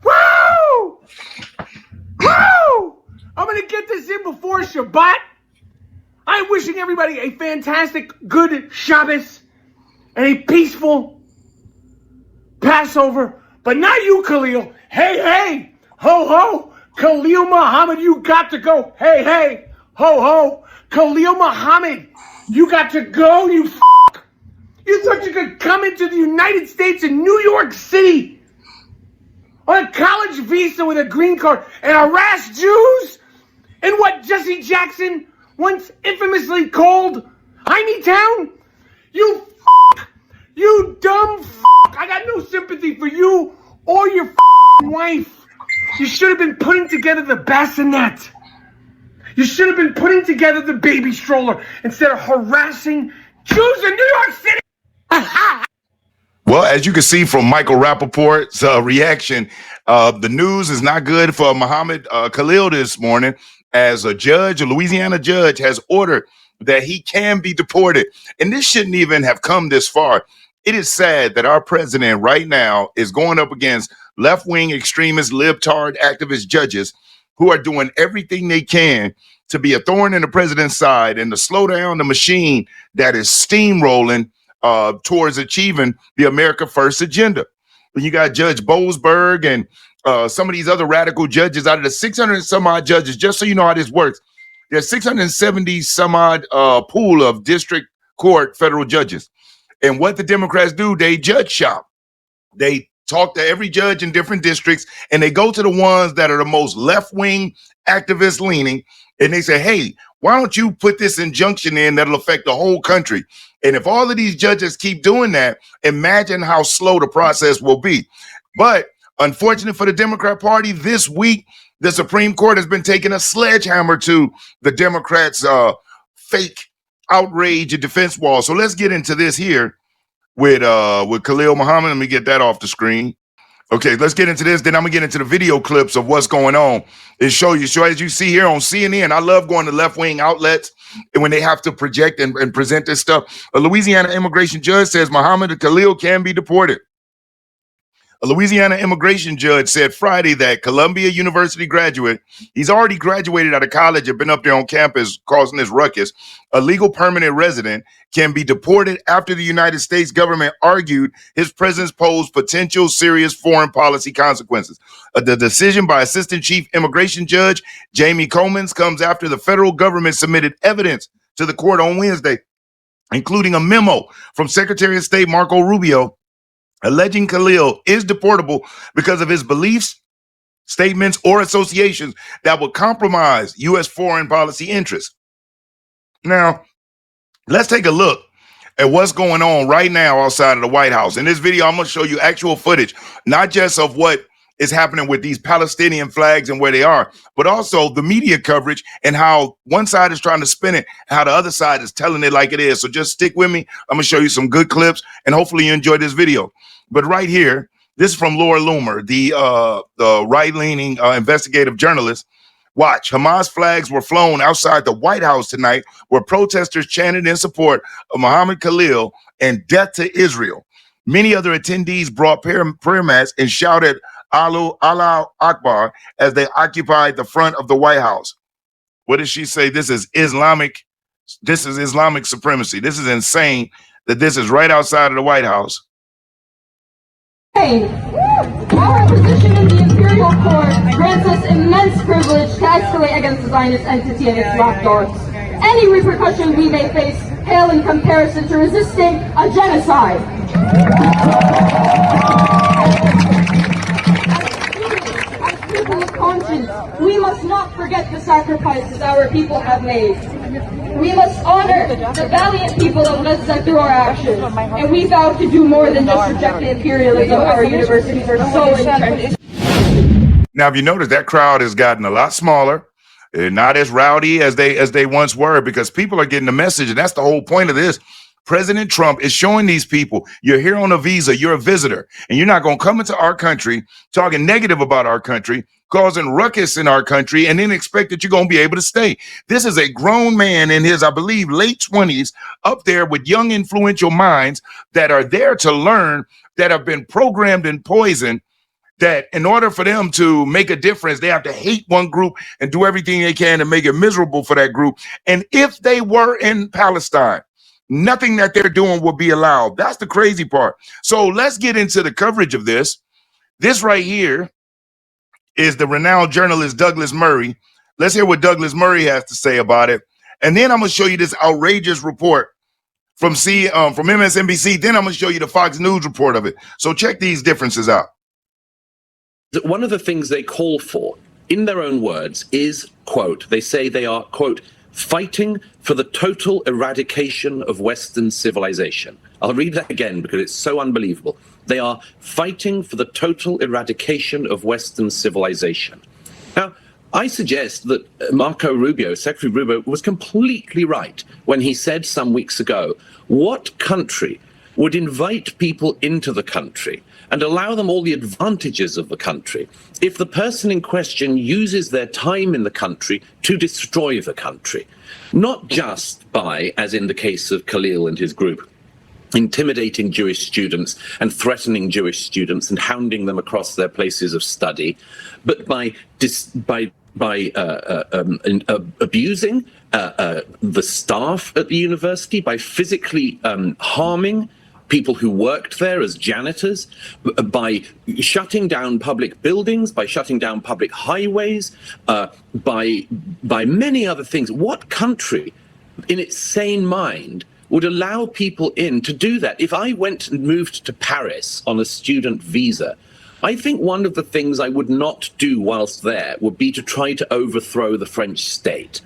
Woo! Woo! I'm going to get this in before Shabbat. I'm wishing everybody a fantastic, good Shabbos and a peaceful Passover. But not you, Khalil. Hey, hey, ho, ho. Khalil Muhammad, you got to go. Hey, hey, ho, ho. Khalil Muhammad, you got to go, you f***. You thought you could come into the United States in New York City on a college visa with a green card and harass Jews in what Jesse Jackson once infamously called Town? You f***, you dumb f***. I got no sympathy for you or your f***ing wife. You should have been putting together the bassinet. You should have been putting together the baby stroller instead of harassing Jews in New York City. Well, as you can see from Michael Rappaport's reaction, the news is not good for Mahmoud Khalil this morning, as a Louisiana judge has ordered that he can be deported. And this shouldn't even have come this far. It is sad that our president right now is going up against left-wing extremist, libtard, activist judges who are doing everything they can to be a thorn in the president's side and to slow down the machine that is steamrolling towards achieving the America First agenda. When you got Judge Boasberg and some of these other radical judges, out of the 600 and some odd judges, just so you know how this works, there's 670 some odd pool of district court federal judges. And what the Democrats do, they judge shop. They talk to every judge in different districts, and they go to the ones that are the most left-wing, activist-leaning, and they say, hey, why don't you put this injunction in that'll affect the whole country? And if all of these judges keep doing that, imagine how slow the process will be. But unfortunately for the Democrat Party, this week, the Supreme Court has been taking a sledgehammer to the Democrats' fake outrage and defense wall. So let's get into this here with Khalil Muhammad. Let me get that off the screen. Okay, let's get into this. Then I'm gonna get into the video clips of what's going on and show you. So as you see here on CNN, I love going to left-wing outlets and when they have to project and present this stuff. A Louisiana immigration judge says Mahmoud Khalil can be deported. A Louisiana immigration judge said Friday that Columbia University graduate, he's already graduated out of college and been up there on campus causing this ruckus, a legal permanent resident, can be deported after the United States government argued his presence posed potential serious foreign policy consequences. The decision by Assistant Chief Immigration Judge Jamie Comins comes after the federal government submitted evidence to the court on Wednesday, including a memo from Secretary of State Marco Rubio alleging Khalil is deportable because of his beliefs, statements, or associations that would compromise U.S. foreign policy interests. Now, let's take a look at what's going on right now outside of the White House. In this video, I'm going to show you actual footage, not just of what is happening with these Palestinian flags and where they are, but also the media coverage and how one side is trying to spin it, how the other side is telling it like it is. So just stick with me. I'm going to show you some good clips, and hopefully you enjoy this video. But right here, this is from Laura Loomer, the right-leaning investigative journalist. Watch, Hamas flags were flown outside the White House tonight where protesters chanted in support of Mahmoud Khalil and death to Israel. Many other attendees brought prayer mats and shouted Allah Akbar as they occupied the front of the White House. What does she say? This is Islamic supremacy. This is insane that this is right outside of the White House. Our position in the Imperial Court grants us immense privilege to escalate against the Zionist entity and its lapdogs. Any repercussion we may face pale in comparison to resisting a genocide. As people of conscience, we must not forget the sacrifices our people have made. We must honor the valiant people of Gaza through our actions, and we vow to do more than just reject the imperialism our universities are so entrenched. Now, if you notice, that crowd has gotten a lot smaller, not as rowdy as they once were, because people are getting the message, and that's the whole point of this. President Trump is showing these people, you're here on a visa, you're a visitor, and you're not going to come into our country talking negative about our country, causing ruckus in our country, and then expect that you're going to be able to stay. This is a grown man in his, I believe, late 20s, up there with young, influential minds that are there to learn, that have been programmed and poisoned, that in order for them to make a difference, they have to hate one group and do everything they can to make it miserable for that group. And if they were in Palestine, nothing that they're doing will be allowed. That's the crazy part. So let's get into the coverage of this. This right here is the renowned journalist Douglas Murray. Let's hear what Douglas Murray has to say about it. And then I'm going to show you this outrageous report from MSNBC. Then I'm going to show you the Fox News report of it. So check these differences out. One of the things they call for, in their own words, is, quote, they say they are, quote, fighting for the total eradication of Western civilization. I'll read that again because it's so unbelievable. They are fighting for the total eradication of Western civilization. Now, I suggest that Secretary Rubio, was completely right when he said some weeks ago, what country would invite people into the country and allow them all the advantages of the country if the person in question uses their time in the country to destroy the country? Not just by, as in the case of Khalil and his group, intimidating Jewish students and threatening Jewish students and hounding them across their places of study, but by abusing the staff at the university, by physically harming people who worked there as janitors, by shutting down public buildings, by shutting down public highways, by many other things. What country in its sane mind would allow people in to do that? If I went and moved to Paris on a student visa, I think one of the things I would not do whilst there would be to try to overthrow the French state.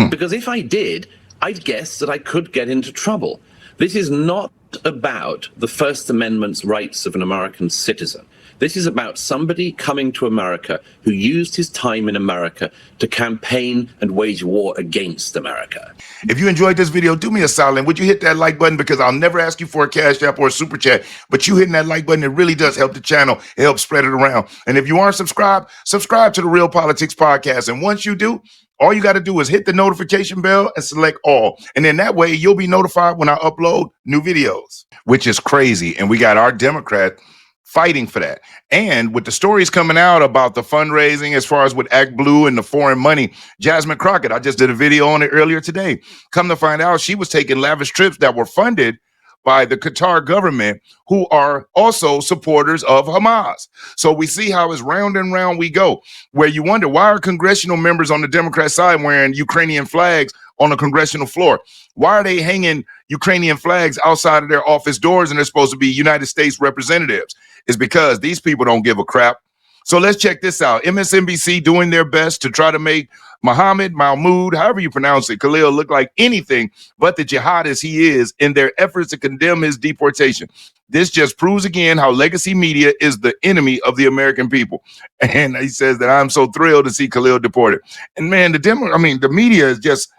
Because if I did, I'd guess that I could get into trouble. This is not about the First Amendment's rights of an American citizen. This is about somebody coming to America who used his time in America to campaign and wage war against America. If you enjoyed this video, do me a solid. Would you hit that like button? Because I'll never ask you for a cash app or a super chat, but you hitting that like button, it really does help the channel. It helps spread it around. And if you aren't subscribed, subscribe to the Real Politics Podcast. And once you do, all you got to do is hit the notification bell and select all. And then that way you'll be notified when I upload new videos, which is crazy. And we got our Democrat fighting for that. And with the stories coming out about the fundraising as far as with Act Blue and the foreign money, Jasmine Crockett, I just did a video on it earlier today. Come to find out, she was taking lavish trips that were funded by the Qatar government, who are also supporters of Hamas. So we see how it's round and round we go, where you wonder, why are congressional members on the Democrat side wearing Ukrainian flags on the congressional floor? Why are they hanging Ukrainian flags outside of their office doors and they're supposed to be United States representatives? It's because these people don't give a crap. So let's check this out. MSNBC doing their best to try to make Mahmoud, however you pronounce it, Khalil, look like anything but the jihadist he is in their efforts to condemn his deportation. This just proves again how legacy media is the enemy of the American people. And he says that I'm so thrilled to see Khalil deported. And man, the media is just,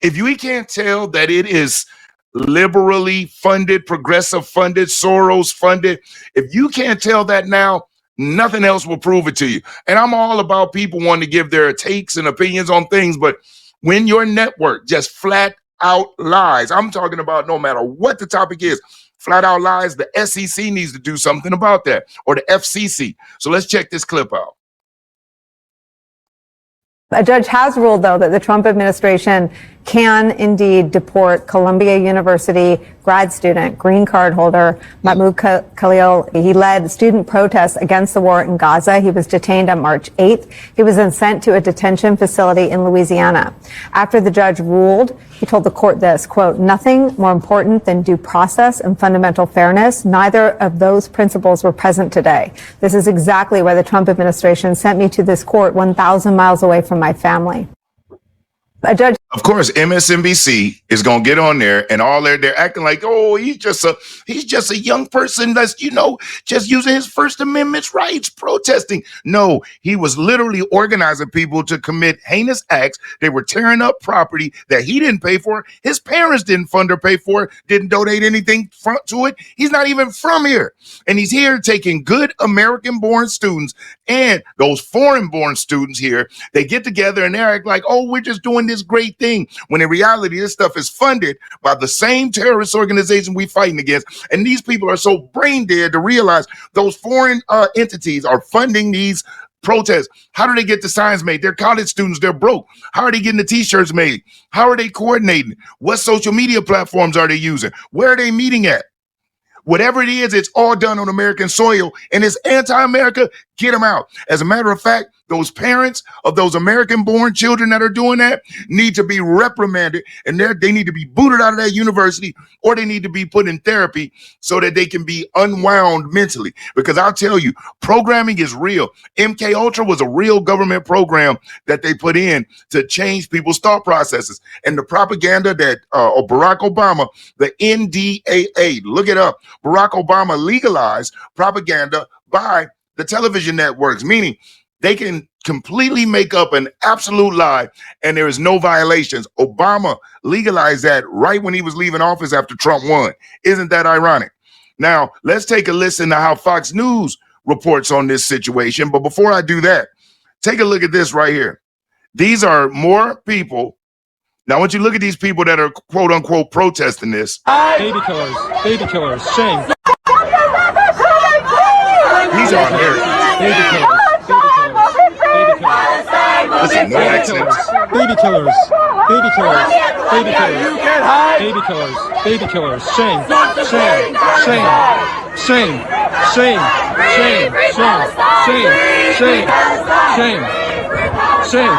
if we can't tell that it is liberally funded, progressive funded, Soros funded, if you can't tell that now, nothing else will prove it to you. And I'm all about people wanting to give their takes and opinions on things, but when your network just flat out lies, I'm talking about no matter what the topic is, flat out lies, the SEC needs to do something about that, or the FCC. So let's check this clip out. A judge has ruled, though, that the Trump administration can indeed deport Columbia University grad student, green card holder, Mahmoud Khalil. He led student protests against the war in Gaza. He was detained on March 8th. He was then sent to a detention facility in Louisiana. After the judge ruled, he told the court this, quote, "Nothing more important than due process and fundamental fairness. Neither of those principles were present today. This is exactly why the Trump administration sent me to this court 1,000 miles away from my family." A judge. Of course, MSNBC is gonna get on there, and all they're acting like, oh, he's just a young person that's just using his First Amendment rights, protesting. No, he was literally organizing people to commit heinous acts. They were tearing up property that he didn't pay for. His parents didn't fund or pay for it, didn't donate anything to it. He's not even from here, and he's here taking good American-born students and those foreign-born students here. They get together and they act like, oh, we're just doing this great thing, when in reality this stuff is funded by the same terrorist organization we fighting against. And these people are so brain dead to realize those foreign entities are funding these protests. How do they get the signs made? They're college students, they're broke. How are they getting the t-shirts made? How are they coordinating? What social media platforms are they using? Where are they meeting at? Whatever it is, it's all done on American soil, and it's anti-America. Get them out. As a matter of fact, those parents of those American-born children that are doing that need to be reprimanded, and they need to be booted out of that university, or they need to be put in therapy so that they can be unwound mentally. Because I'll tell you, programming is real. MK Ultra was a real government program that they put in to change people's thought processes. And the propaganda that Barack Obama, the NDAA, look it up, Barack Obama legalized propaganda by the television networks, meaning they can completely make up an absolute lie and there is no violations. Obama legalized that right when he was leaving office after Trump won. Isn't that ironic? Now, let's take a listen to how Fox News reports on this situation. But before I do that, take a look at this right here. These are more people. Now, I want you to look at these people that are quote unquote protesting this. Baby killers, shame. These are Americans. Baby killers, Listen, no accents. baby killers, baby killers, baby killers, baby killers, baby killers, shame, shame, shame, shame, shame, shame, shame, shame, shame, shame, shame.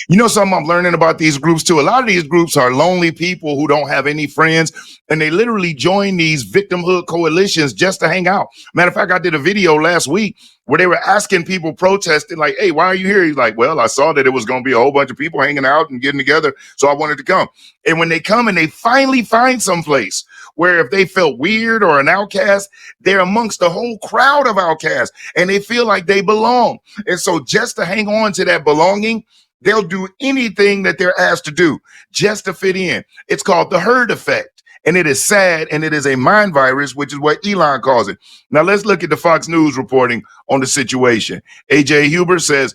You know something I'm learning about these groups too? A lot of these groups are lonely people who don't have any friends, and they literally join these victimhood coalitions just to hang out. Matter of fact, I did a video last week where they were asking people protesting, like, hey, why are you here? He's like, well, I saw that it was going to be a whole bunch of people hanging out and getting together, so I wanted to come. And when they come and they finally find some place where if they felt weird or an outcast, they're amongst a whole crowd of outcasts and they feel like they belong. And so just to hang on to that belonging, they'll do anything that they're asked to do just to fit in. It's called the herd effect. And it is sad, and it is a mind virus, which is what Elon calls it. Now let's look at the Fox News reporting on the situation. AJ Huber says,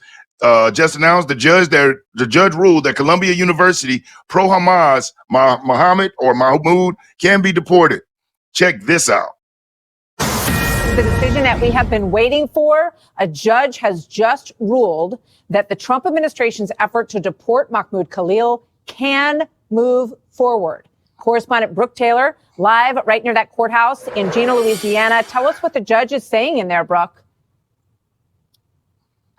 just announced the judge ruled that Columbia University Pro-Hamas Mahmoud can be deported. Check this out. The decision that we have been waiting for. A judge has just ruled that the Trump administration's effort to deport Mahmoud Khalil can move forward. Correspondent Brooke Taylor, live right near that courthouse in Jena, Louisiana. Tell us what the judge is saying in there, Brooke.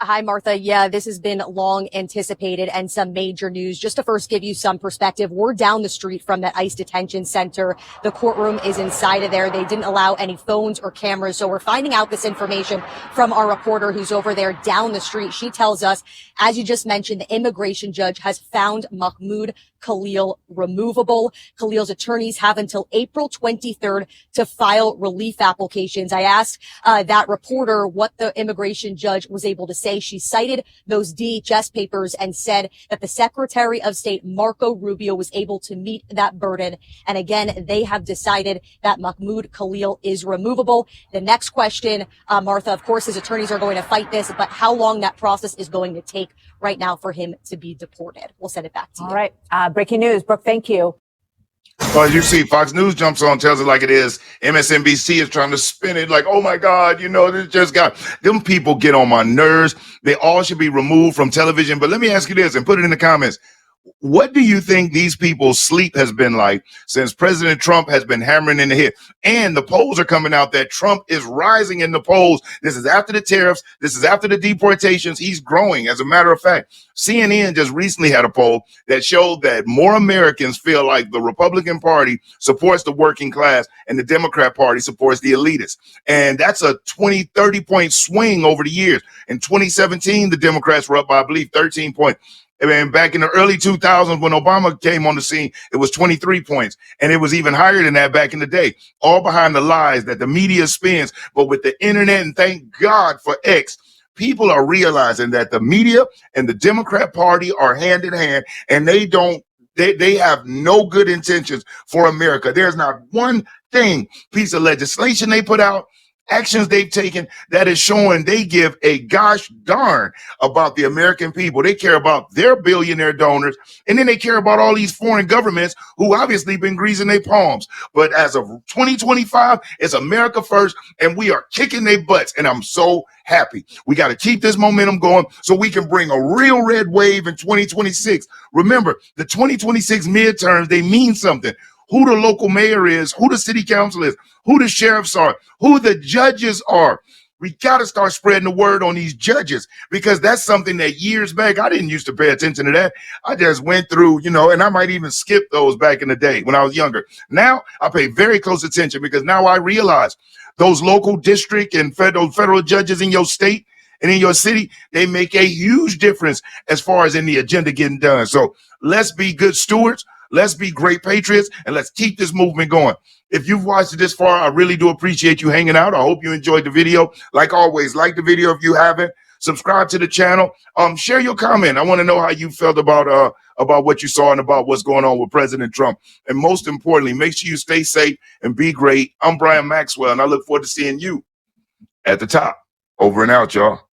Hi, Martha. Yeah, this has been long anticipated and some major news. Just to first give you some perspective, we're down the street from that ICE detention center. The courtroom is inside of there. They didn't allow any phones or cameras. So we're finding out this information from our reporter who's over there down the street. She tells us, as you just mentioned, the immigration judge has found Mahmoud Khalil removable. Khalil's attorneys have until April 23rd to file relief applications. I asked that reporter what the immigration judge was able to say. She cited those DHS papers and said that the Secretary of State, Marco Rubio, was able to meet that burden. And again, they have decided that Mahmoud Khalil is removable. The next question, Martha, of course, his attorneys are going to fight this, but how long that process is going to take right now for him to be deported. We'll send it back to you. All right. Breaking news. Brooke, thank you. Well, as you see, Fox News jumps on, tells it like it is. MSNBC is trying to spin it like, oh my God, this just got them people get on my nerves. They all should be removed from television. But let me ask you this and put it in the comments. What do you think these people's sleep has been like since President Trump has been hammering in the head? And the polls are coming out that Trump is rising in the polls. This is after the tariffs. This is after the deportations. He's growing. As a matter of fact, CNN just recently had a poll that showed that more Americans feel like the Republican Party supports the working class and the Democrat Party supports the elitists. And that's a 20-30 point swing over the years. In 2017, the Democrats were up by, I believe, 13 points. I mean, back in the early 2000s when Obama came on the scene, it was 23 points. And it was even higher than that back in the day, all behind the lies that the media spins. But with the internet, and thank God for X, people are realizing that the media and the Democrat Party are hand in hand, and they have no good intentions for America. There's not one piece of legislation they put out, actions they've taken that is showing they give a gosh darn about the American people. They care about their billionaire donors, and then they care about all these foreign governments who obviously been greasing their palms. But as of 2025, it's America first, and we are kicking their butts, and I'm so happy. We got to keep this momentum going so we can bring a real red wave in 2026. Remember, the 2026 midterms, they mean something. Who the local mayor is, who the city council is, who the sheriffs are, who the judges are. We got to start spreading the word on these judges, because that's something that years back, I didn't used to pay attention to that. I just went through, and I might even skip those back in the day when I was younger. Now I pay very close attention, because now I realize those local district and federal judges in your state and in your city, they make a huge difference as far as in the agenda getting done. So let's be good stewards. Let's be great patriots, and let's keep this movement going. If you've watched it this far, I really do appreciate you hanging out. I hope you enjoyed the video. Like always, like the video if you haven't. Subscribe to the channel. Share your comment. I want to know how you felt about what you saw and about what's going on with President Trump. And most importantly, make sure you stay safe and be great. I'm Brian Maxwell, and I look forward to seeing you at the top. Over and out, y'all.